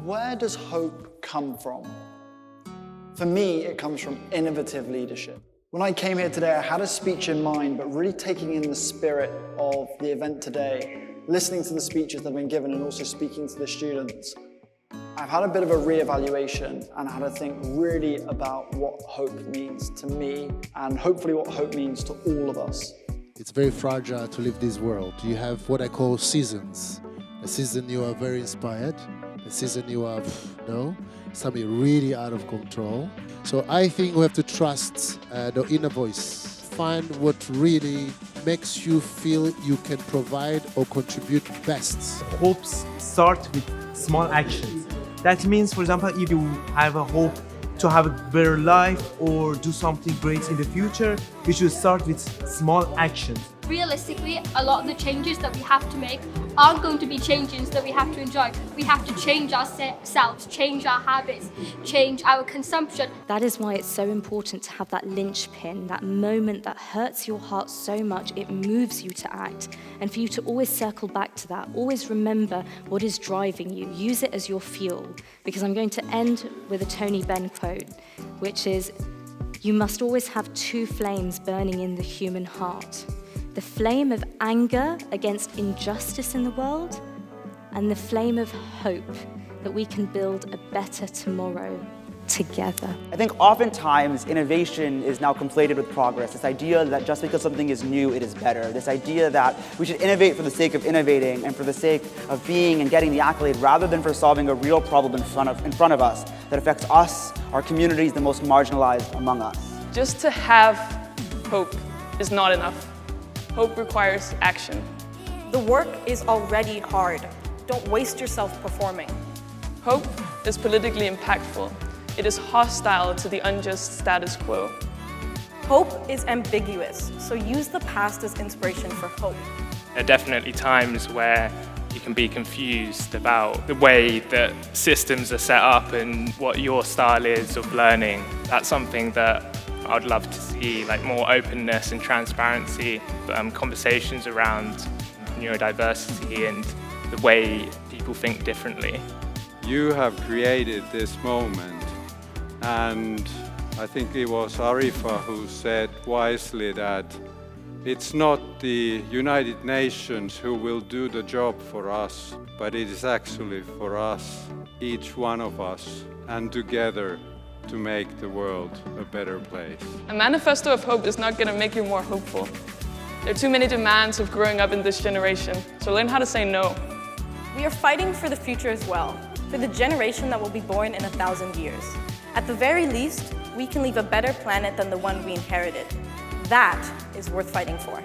Where does hope come from? For me, it comes from innovative leadership. When I came here today, I had a speech in mind, but really taking in the spirit of the event today, listening to the speeches that have been given and also speaking to the students, I've had a bit of a re-evaluation and had to think really about what hope means to me and hopefully what hope means to all of us. It's very fragile to live this world. You have what I call seasons. A season you are very inspired, a season you are, something really out of control. So I think we have to trust the inner voice. Find what really makes you feel you can provide or contribute best. Hopes start with small actions. That means, for example, if you have a hope to have a better life or do something great in the future, we should start with small actions. Realistically, a lot of the changes that we have to make aren't going to be changes that we have to enjoy. We have to change ourselves, change our habits, change our consumption. That is why it's so important to have that linchpin, that moment that hurts your heart so much it moves you to act, and for you to always circle back to that. Always remember what is driving you. Use it as your fuel. Because I'm going to end with a Tony Benn quote, which is, "You must always have two flames burning in the human heart. The flame of anger against injustice in the world, and the flame of hope that we can build a better tomorrow together." I think oftentimes innovation is now conflated with progress. This idea that just because something is new, it is better. This idea that we should innovate for the sake of innovating and for the sake of being and getting the accolade rather than for solving a real problem in front of us that affects us, our communities, the most marginalized among us. Just to have hope is not enough. Hope requires action. The work is already hard. Don't waste yourself performing. Hope is politically impactful. It is hostile to the unjust status quo. Hope is ambiguous, so use the past as inspiration for hope. There are definitely times where you can be confused about the way that systems are set up and what your style is of learning. That's something that I'd love to see, like more openness and transparency, conversations around neurodiversity and the way people think differently. You have created this moment, and I think it was Arifa who said wisely that it's not the United Nations who will do the job for us, but it is actually for us, each one of us, and together to make the world a better place. A manifesto of hope is not going to make you more hopeful. There are too many demands of growing up in this generation, so learn how to say no. We are fighting for the future as well, for the generation that will be born in 1,000 years. At the very least, we can leave a better planet than the one we inherited. That is worth fighting for.